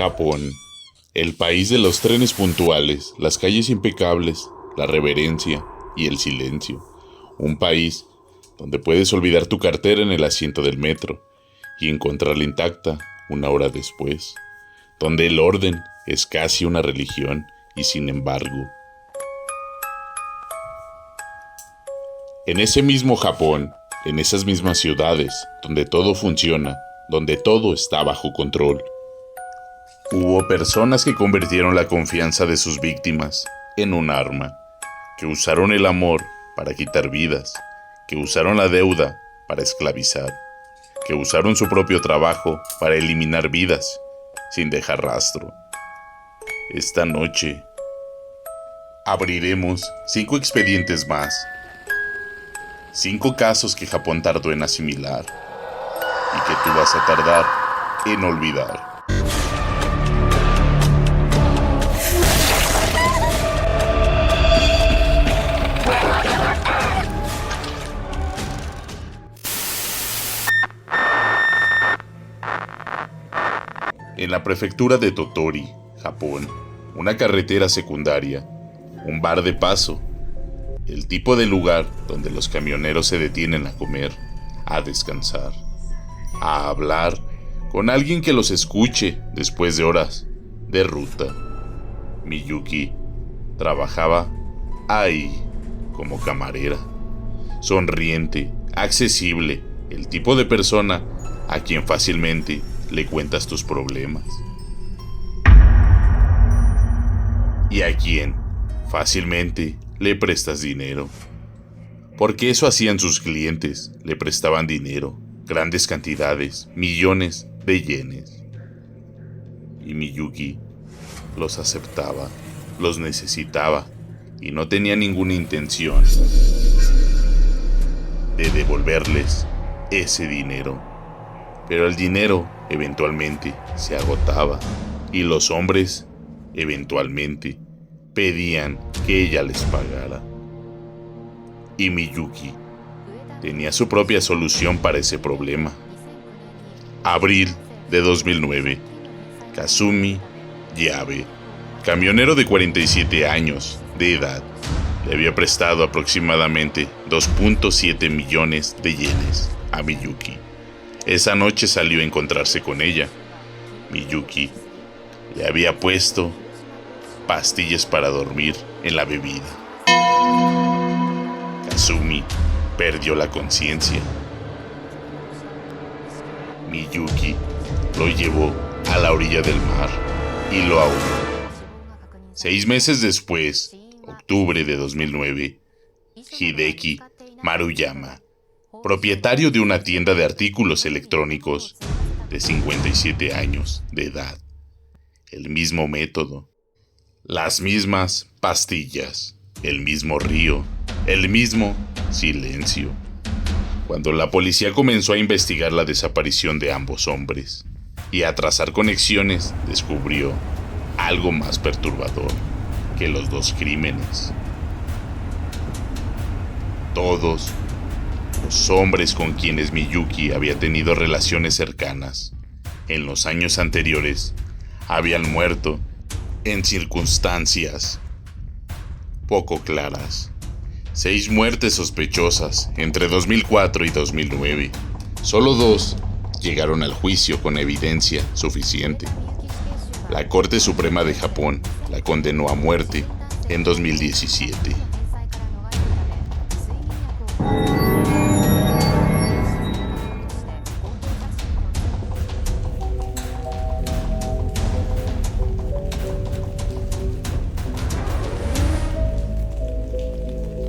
Japón, el país de los trenes puntuales, las calles impecables, la reverencia y el silencio. Un país donde puedes olvidar tu cartera en el asiento del metro y encontrarla intacta una hora después. Donde el orden es casi una religión y sin embargo. En ese mismo Japón, en esas mismas ciudades, donde todo funciona, donde todo está bajo control, hubo personas que convirtieron la confianza de sus víctimas en un arma, que usaron el amor para quitar vidas, que usaron la deuda para esclavizar, que usaron su propio trabajo para eliminar vidas sin dejar rastro. Esta noche abriremos 5 expedientes más, 5 casos que Japón tardó en asimilar y que tú vas a tardar en olvidar. En la prefectura de Tottori, Japón, una carretera secundaria, un bar de paso, el tipo de lugar donde los camioneros se detienen a comer, a descansar, a hablar con alguien que los escuche después de horas de ruta. Miyuki trabajaba ahí como camarera, sonriente, accesible, el tipo de persona a quien fácilmente le cuentas tus problemas y a quien fácilmente le prestas dinero, porque eso hacían sus clientes, le prestaban dinero, grandes cantidades, millones de yenes, y Miyuki los aceptaba, los necesitaba y no tenía ninguna intención de devolverles ese dinero. Pero el dinero eventualmente se agotaba y los hombres eventualmente pedían que ella les pagara. Y Miyuki tenía su propia solución para ese problema. Abril de 2009, Kazumi Yabe, camionero de 47 años de edad, le había prestado aproximadamente 2.7 millones de yenes a Miyuki. Esa noche salió a encontrarse con ella. Miyuki le había puesto pastillas para dormir en la bebida. Kazumi perdió la conciencia. Miyuki lo llevó a la orilla del mar y lo ahogó. 6 meses después, octubre de 2009, Hideki Maruyama, propietario de una tienda de artículos electrónicos, de 57 años de edad. El mismo método, las mismas pastillas, el mismo río, el mismo silencio. Cuando la policía comenzó a investigar la desaparición de ambos hombres y a trazar conexiones, descubrió algo más perturbador que los 2 crímenes. Todos los hombres con quienes Miyuki había tenido relaciones cercanas en los años anteriores habían muerto en circunstancias poco claras. 6 muertes sospechosas entre 2004 y 2009. Solo 2 llegaron al juicio con evidencia suficiente. La Corte Suprema de Japón la condenó a muerte en 2017.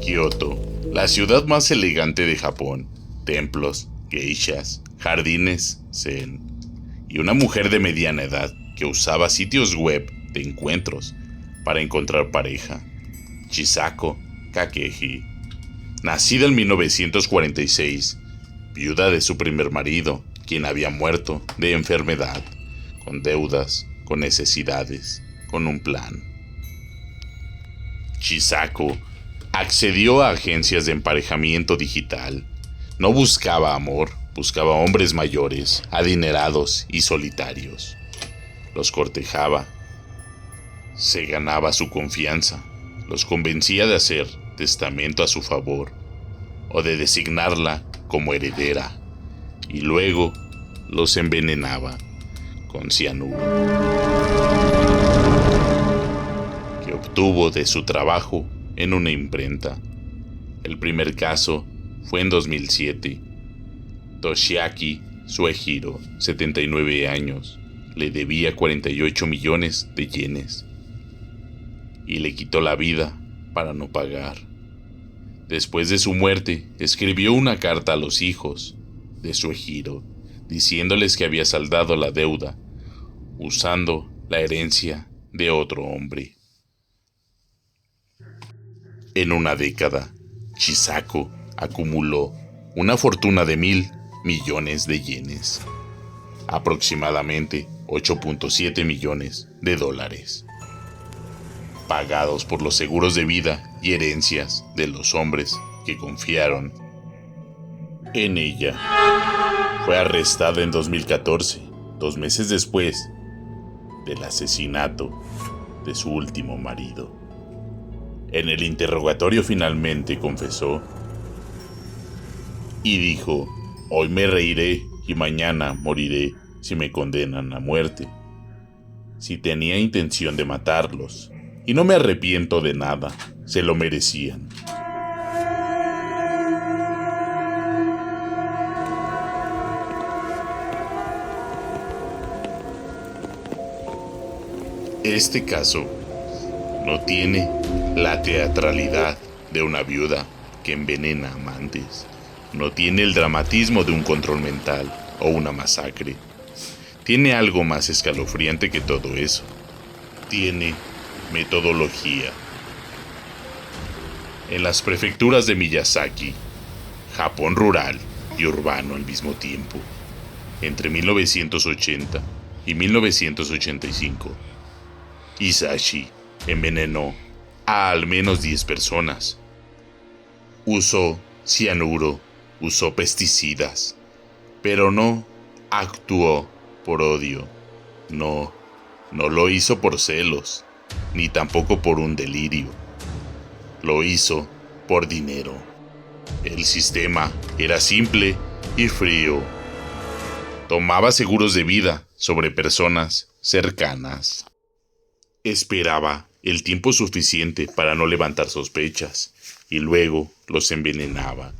Kioto, la ciudad más elegante de Japón, templos, geishas, jardines zen, y una mujer de mediana edad que usaba sitios web de encuentros para encontrar pareja, Chisako Kakehi, nacida en 1946, viuda de su primer marido, quien había muerto de enfermedad, con deudas, con necesidades, con un plan. Chisako accedió a agencias de emparejamiento digital. No buscaba amor, buscaba hombres mayores, adinerados y solitarios. los cortejaba, se ganaba su confianza, los convencía de hacer testamento a su favor o de designarla como heredera, y luego los envenenaba con cianuro, que obtuvo de su trabajo en una imprenta. El primer caso fue en 2007. Toshiaki Suehiro, 79 años, le debía 48 millones de yenes y le quitó la vida para no pagar. Después de su muerte, escribió una carta a los hijos de Suehiro, diciéndoles que había saldado la deuda usando la herencia de otro hombre. En una década, Chisako acumuló una fortuna de 1,000 millones de yenes, aproximadamente 8.7 millones de dólares, pagados por los seguros de vida y herencias de los hombres que confiaron en ella. Fue arrestada en 2014, 2 meses después del asesinato de su último marido. En el interrogatorio finalmente confesó y dijo: hoy me reiré y mañana moriré si me condenan a muerte. Si tenía intención de matarlos, y no me arrepiento de nada, se lo merecían. Este caso no tiene la teatralidad de una viuda que envenena amantes. No tiene el dramatismo de un control mental o una masacre. Tiene algo más escalofriante que todo eso. Tiene metodología. En las prefecturas de Miyazaki, Japón rural y urbano al mismo tiempo, entre 1980 y 1985, Hisashi envenenó a al menos 10 personas. Usó cianuro, usó pesticidas, pero no actuó por odio. No lo hizo por celos, ni tampoco por un delirio. Lo hizo por dinero. El sistema era simple y frío. Tomaba seguros de vida sobre personas cercanas. Esperaba el tiempo suficiente para no levantar sospechas y luego los envenenaba.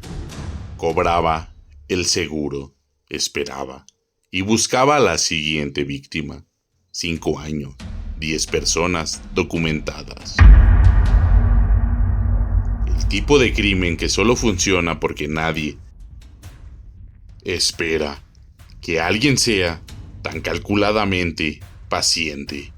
Cobraba el seguro, esperaba y buscaba a la siguiente víctima. 5 años, 10 personas documentadas. El tipo de crimen que solo funciona porque nadie espera que alguien sea tan calculadamente paciente.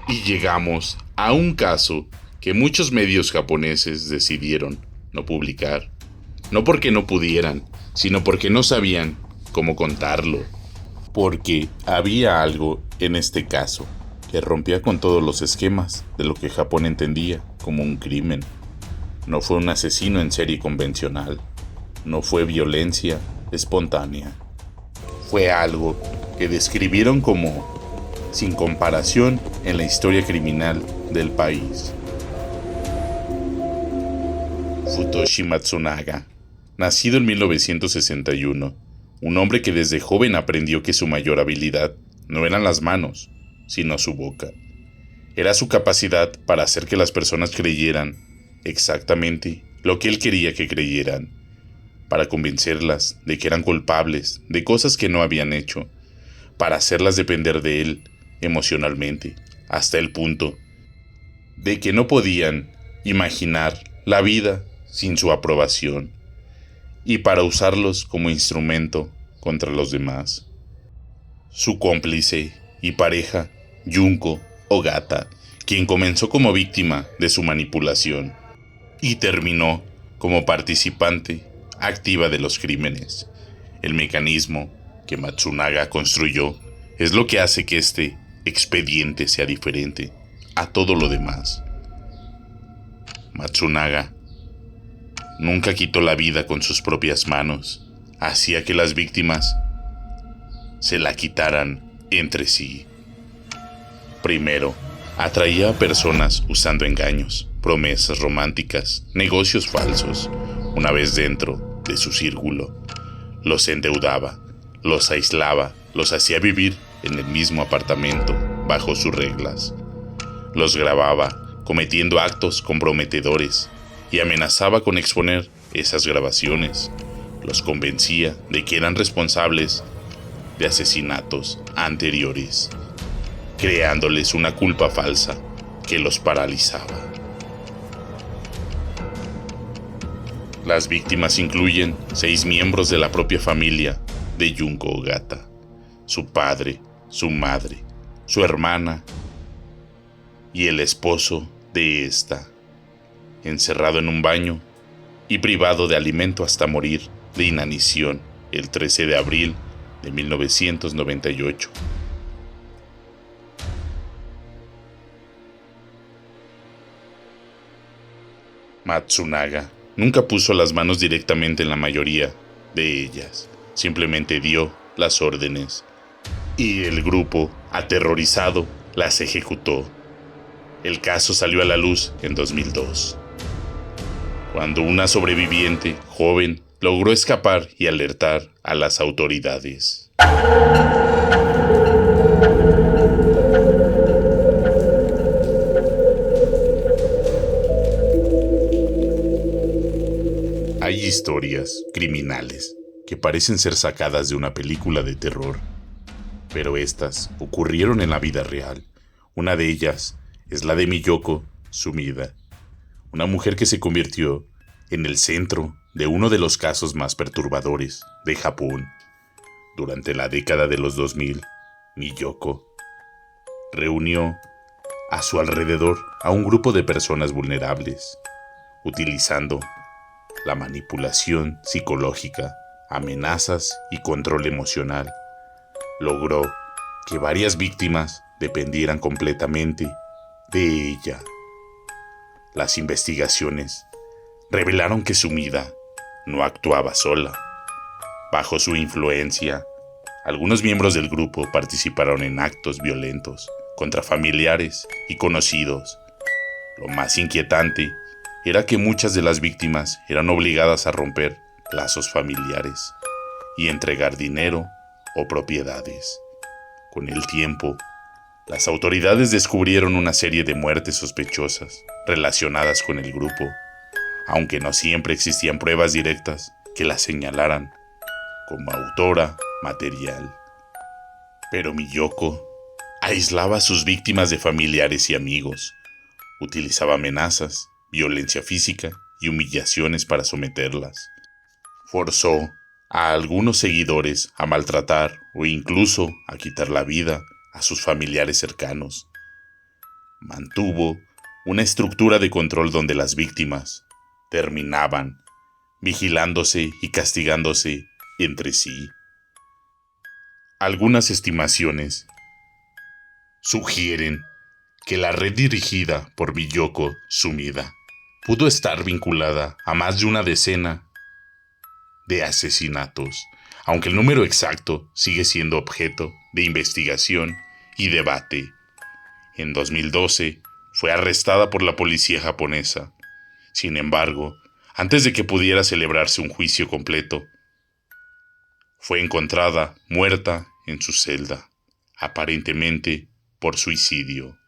Y llegamos a un caso que muchos medios japoneses decidieron no publicar. No porque no pudieran, sino porque no sabían cómo contarlo. Porque había algo en este caso que rompía con todos los esquemas de lo que Japón entendía como un crimen. No fue un asesino en serie convencional. No fue violencia espontánea. Fue algo que describieron como sin comparación en la historia criminal del país. Futoshi Matsunaga, nacido en 1961, un hombre que desde joven aprendió que su mayor habilidad no eran las manos, sino su boca. Era su capacidad para hacer que las personas creyeran exactamente lo que él quería que creyeran, para convencerlas de que eran culpables de cosas que no habían hecho, para hacerlas depender de él emocionalmente, hasta el punto de que no podían imaginar la vida sin su aprobación, y para usarlos como instrumento contra los demás. Su cómplice y pareja, Junko Ogata, quien comenzó como víctima de su manipulación y terminó como participante activa de los crímenes. El mecanismo que Matsunaga construyó es lo que hace que este expediente sea diferente a todo lo demás. Matsunaga nunca quitó la vida con sus propias manos, hacía que las víctimas se la quitaran entre sí. Primero, atraía a personas usando engaños, promesas románticas, negocios falsos. Una vez dentro de su círculo, los endeudaba, los aislaba, los hacía vivir en el mismo apartamento, bajo sus reglas. Los grababa cometiendo actos comprometedores y amenazaba con exponer esas grabaciones. Los convencía de que eran responsables de asesinatos anteriores, creándoles una culpa falsa que los paralizaba. Las víctimas incluyen 6 miembros de la propia familia de Junko Ogata: su padre, su madre, su hermana y el esposo de esta, encerrado en un baño y privado de alimento hasta morir de inanición el 13 de abril de 1998. Matsunaga nunca puso las manos directamente en la mayoría de ellas, simplemente dio las órdenes y el grupo, aterrorizado, las ejecutó. El caso salió a la luz en 2002, cuando una sobreviviente joven logró escapar y alertar a las autoridades. Hay historias criminales que parecen ser sacadas de una película de terror, pero estas ocurrieron en la vida real. Una de ellas es la de Miyoko Sumida, una mujer que se convirtió en el centro de uno de los casos más perturbadores de Japón. Durante la década de los 2000, Miyoko reunió a su alrededor a un grupo de personas vulnerables, utilizando la manipulación psicológica, amenazas y control emocional. Logró que varias víctimas dependieran completamente de ella. Las investigaciones revelaron que Sumida no actuaba sola. Bajo su influencia, algunos miembros del grupo participaron en actos violentos contra familiares y conocidos. Lo más inquietante era que muchas de las víctimas eran obligadas a romper lazos familiares y entregar dinero o propiedades. Con el tiempo, las autoridades descubrieron una serie de muertes sospechosas relacionadas con el grupo, aunque no siempre existían pruebas directas que la señalaran como autora material. Pero Miyoko aislaba a sus víctimas de familiares y amigos, utilizaba amenazas, violencia física y humillaciones para someterlas. Forzó a algunos seguidores a maltratar o incluso a quitar la vida a sus familiares cercanos. Mantuvo una estructura de control donde las víctimas terminaban vigilándose y castigándose entre sí. Algunas estimaciones sugieren que la red dirigida por Miyoko Sumida pudo estar vinculada a más de una decena de asesinatos, aunque el número exacto sigue siendo objeto de investigación y debate. En 2012 fue arrestada por la policía japonesa. Sin embargo, antes de que pudiera celebrarse un juicio completo, fue encontrada muerta en su celda, aparentemente por suicidio.